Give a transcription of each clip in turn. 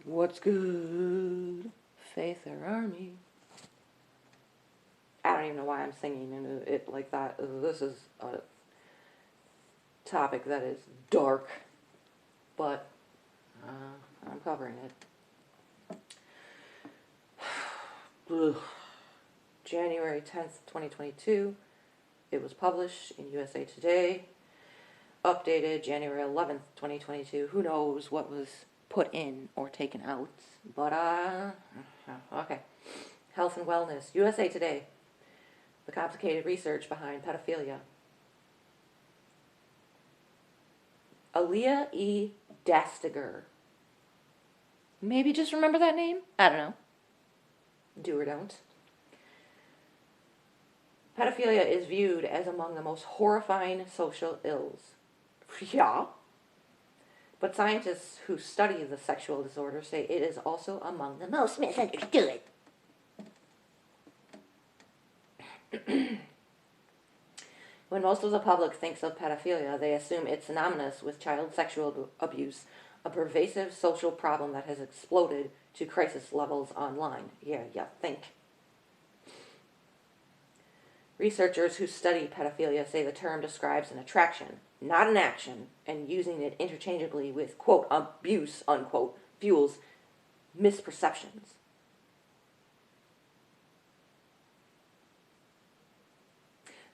What's good? Faith or Army? I don't even know why I'm singing into it like that. This is a topic that is dark, but I'm covering it. January 10th, 2022. It was published in USA Today. Updated January 11th, 2022. Who knows what was put in or taken out. But, okay. Health and Wellness. USA Today. The complicated research behind pedophilia. Aaliyah E. Dastiger. Maybe just remember that name? I don't know. Do or don't. Pedophilia is viewed as among the most horrifying social ills. Yeah. But scientists who study the sexual disorder say it is also among the most misunderstood. When most of the public thinks of pedophilia, they assume it's synonymous with child sexual abuse, a pervasive social problem that has exploded to crisis levels online. Yeah, think. Researchers who study pedophilia say the term describes an attraction, not an action, and using it interchangeably with, quote, abuse, unquote, fuels misperceptions.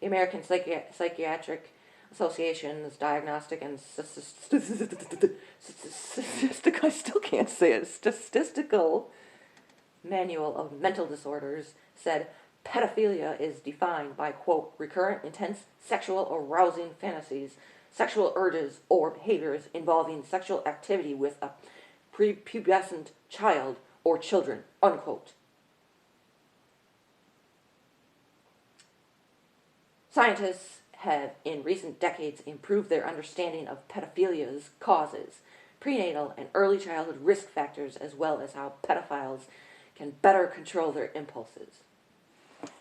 The American Psychiatric Association's diagnostic and I still can't say it, statistical manual of mental disorders said pedophilia is defined by, quote, recurrent, intense, sexual, arousing fantasies, sexual urges, or behaviors involving sexual activity with a prepubescent child or children, unquote. Scientists have, in recent decades, improved their understanding of pedophilia's causes, prenatal and early childhood risk factors, as well as how pedophiles can better control their impulses.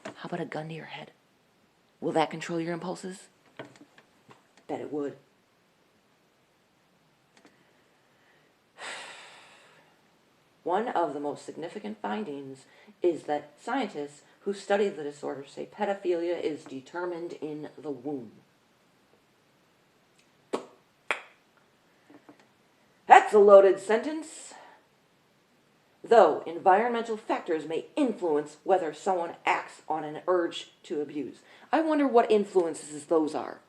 How about a gun to your head? Will that control your impulses? Bet it would. One of the most significant findings is that scientists who study the disorder say pedophilia is determined in the womb. That's a loaded sentence. Though environmental factors may influence whether someone acts on an urge to abuse. I wonder what influences those are.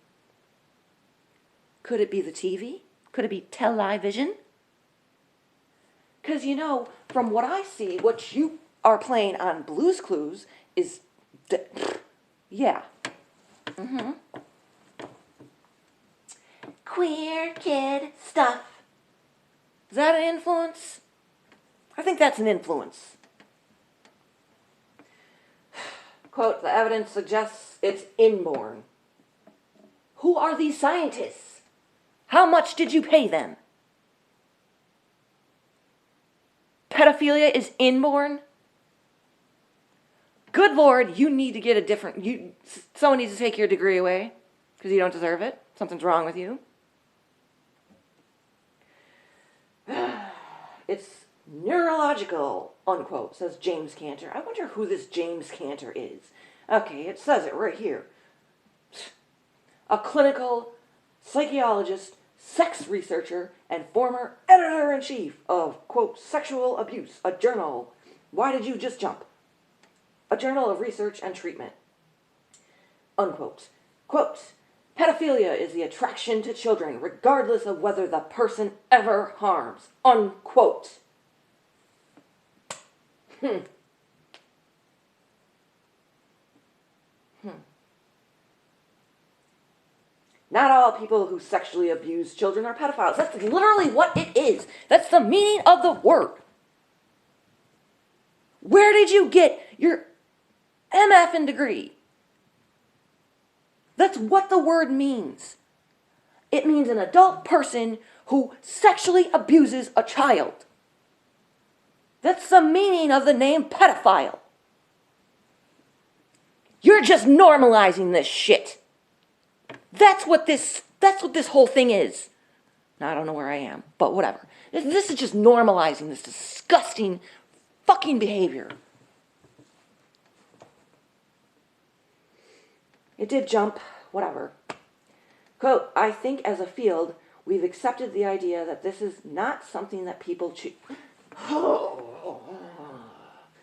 Could it be the TV? Could it be television? Because, from what I see, what you are playing on Blue's Clues is, yeah. Queer kid stuff. Is that an influence? I think that's an influence. Quote, the evidence suggests it's inborn. Who are these scientists? How much did you pay them? Pedophilia is inborn? Good Lord, you need to get a different... someone needs to take your degree away because you don't deserve it. Something's wrong with you. It's neurological, unquote, says James Cantor. I wonder who this James Cantor is. Okay, it says it right here. A clinical psychologist, sex researcher, and former editor-in-chief of, quote, Sexual Abuse, a journal. Why did you just jump? A journal of research and treatment. Unquote. Quote, pedophilia is the attraction to children, regardless of whether the person ever harms. Unquote. Not all people who sexually abuse children are pedophiles. That's literally what it is. That's the meaning of the word. Where did you get your MFing degree? That's what the word means. It means an adult person who sexually abuses a child. That's the meaning of the name pedophile. You're just normalizing this shit. That's what this whole thing is. Now, I don't know where I am, but whatever. This is just normalizing this disgusting fucking behavior. It did jump, whatever. Quote, I think as a field, we've accepted the idea that this is not something that people choose. I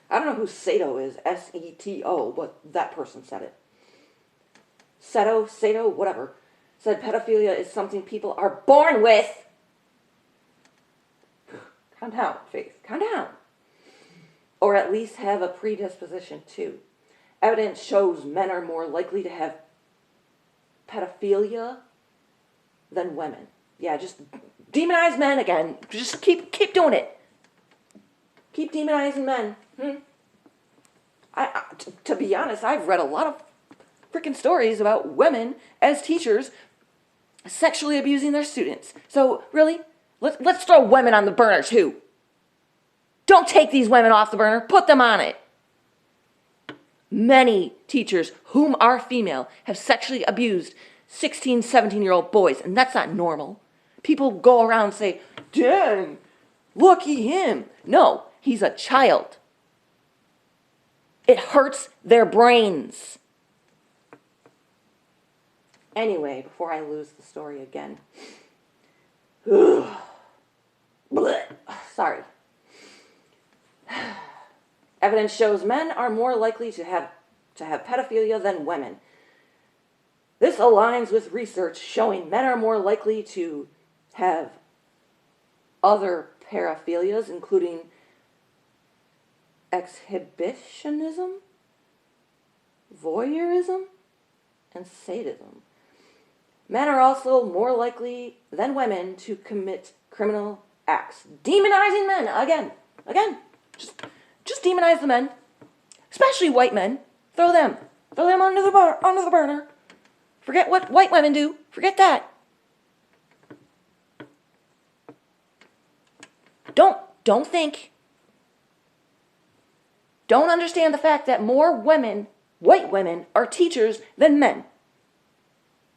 don't know who Sato is, S-E-T-O, but that person said it. Sato, whatever, said pedophilia is something people are born with. Calm down, Faith, calm down. Or at least have a predisposition to. Evidence shows men are more likely to have pedophilia than women. Yeah, just demonize men again. Just keep doing it. Keep demonizing men. To be honest, I've read a lot of freaking stories about women as teachers sexually abusing their students. So really, let's throw women on the burner too. Don't take these women off the burner. Put them on it. Many teachers, whom are female, have sexually abused 16, 17-year-old boys, and that's not normal. People go around and say, dang, lucky him. No, he's a child. It hurts their brains. Anyway, before I lose the story again. Sorry. Evidence shows men are more likely to have pedophilia than women. This aligns with research showing men are more likely to have other paraphilias, including exhibitionism, voyeurism, and sadism. Men are also more likely than women to commit criminal acts. Demonizing men, again. Just demonize the men, especially white men. Throw them under the burner. Forget what white women do. Forget that. Don't think. Don't understand the fact that more women, white women, are teachers than men.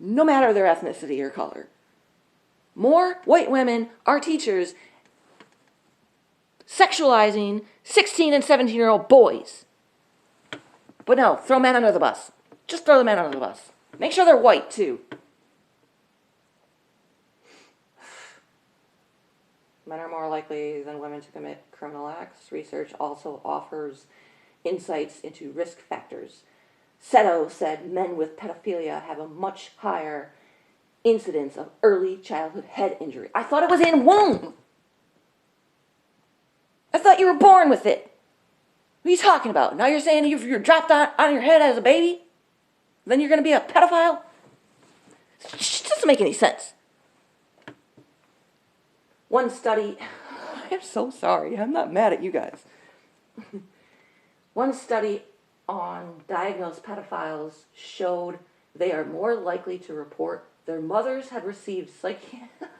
No matter their ethnicity or color. More white women are teachers sexualizing 16 and 17-year-old boys. But no, throw men under the bus. Just throw the men under the bus. Make sure they're white, too. Men are more likely than women to commit criminal acts. Research also offers insights into risk factors. Seto said men with pedophilia have a much higher incidence of early childhood head injury. I thought it was in womb. I thought you were born with it. What are you talking about? Now you're saying if you're dropped on your head as a baby, then you're going to be a pedophile? It doesn't make any sense. One study, I'm so sorry, I'm not mad at you guys. One study on diagnosed pedophiles showed they are more likely to report their mothers had received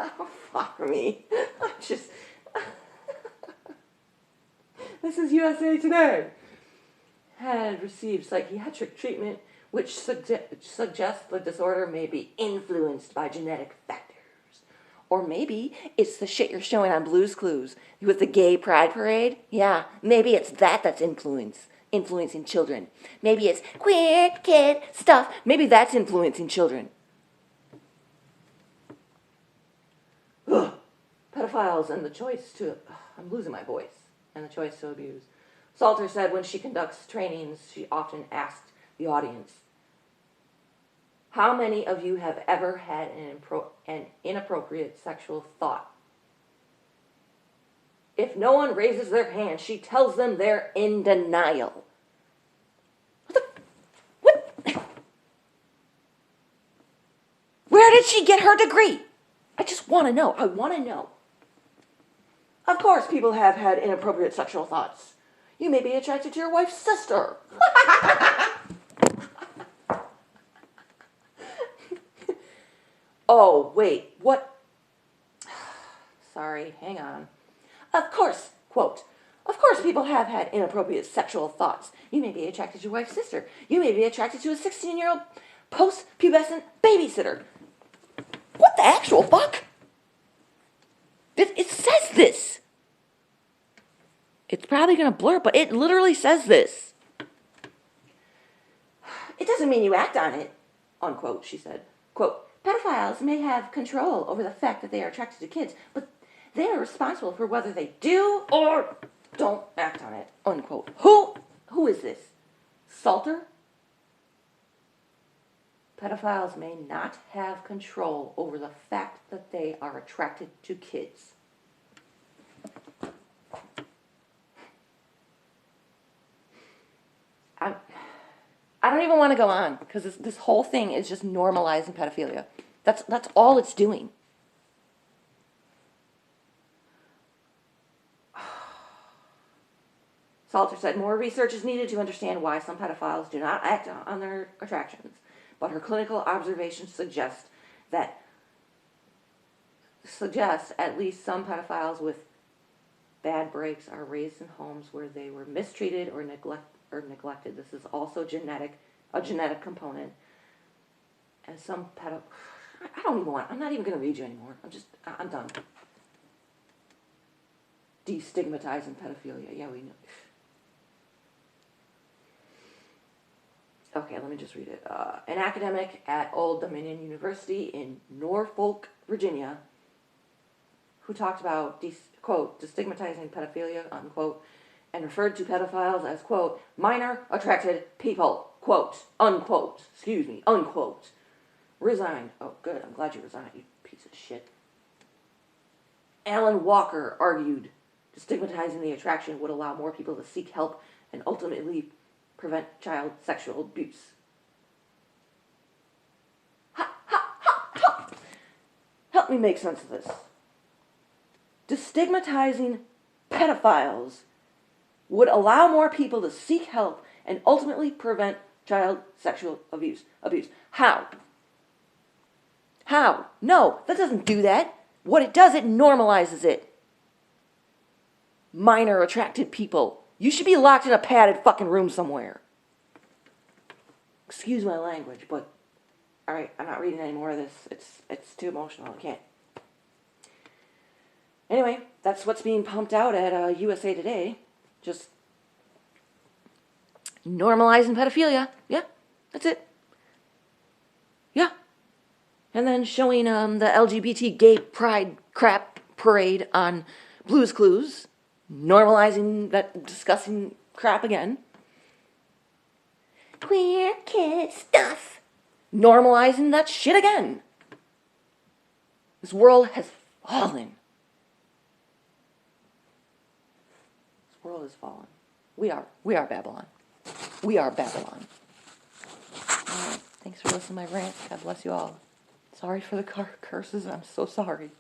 oh, fuck me. This is USA Today. Had received psychiatric treatment which suggests the disorder may be influenced by genetic factors. Or maybe it's the shit you're showing on Blue's Clues with the gay pride parade. Yeah, maybe it's that's influencing children. Maybe it's queer kid stuff. Maybe that's influencing children. Ugh. Pedophiles and the choice to... I'm losing my voice. And the choice to abuse. Salter said when she conducts trainings, she often asked the audience, how many of you have ever had an inappropriate sexual thought? If no one raises their hand, she tells them they're in denial. What? Where did she get her degree? I just want to know. I want to know. Of course, people have had inappropriate sexual thoughts. You may be attracted to your wife's sister. Oh, wait, what? Sorry, hang on. Of course, quote, of course people have had inappropriate sexual thoughts. You may be attracted to your wife's sister. You may be attracted to a 16-year-old post-pubescent babysitter. What the actual fuck? It says this. It's probably going to blur, but it literally says this. It doesn't mean you act on it, unquote, she said. Quote, pedophiles may have control over the fact that they are attracted to kids, but they are responsible for whether they do or don't act on it, unquote. Who is this? Salter? Pedophiles may not have control over the fact that they are attracted to kids. I don't even want to go on because this whole thing is just normalizing pedophilia. That's all it's doing. Salter said more research is needed to understand why some pedophiles do not act on their attractions, but her clinical observations suggest at least some pedophiles with bad breaks are raised in homes where they were mistreated or neglected. This is also a genetic component. And some I'm not even going to read you anymore. I'm done. Destigmatizing pedophilia. Yeah, we know. Okay, let me just read it. An academic at Old Dominion University in Norfolk, Virginia, who talked about, quote, destigmatizing pedophilia, unquote, and referred to pedophiles as, quote, minor attracted people, quote, unquote, unquote, resigned. Oh, good, I'm glad you resigned, you piece of shit. Alan Walker argued destigmatizing the attraction would allow more people to seek help and ultimately prevent child sexual abuse. Help me make sense of this. Destigmatizing pedophiles would allow more people to seek help and ultimately prevent child sexual abuse. How? No, that doesn't do that. What it does, it normalizes it. Minor attracted people. You should be locked in a padded fucking room somewhere. Excuse my language, but alright, I'm not reading any more of this. It's too emotional. I can't. Anyway, that's what's being pumped out at USA Today. Just normalizing pedophilia. Yeah, that's it. Yeah. And then showing the LGBT gay pride crap parade on Blue's Clues. Normalizing that disgusting crap again. Queer kid stuff. Normalizing that shit again. This world has fallen. This world has fallen. We are Babylon. We are Babylon. All right, thanks for listening to my rant. God bless you all. Sorry for the curses. I'm so sorry.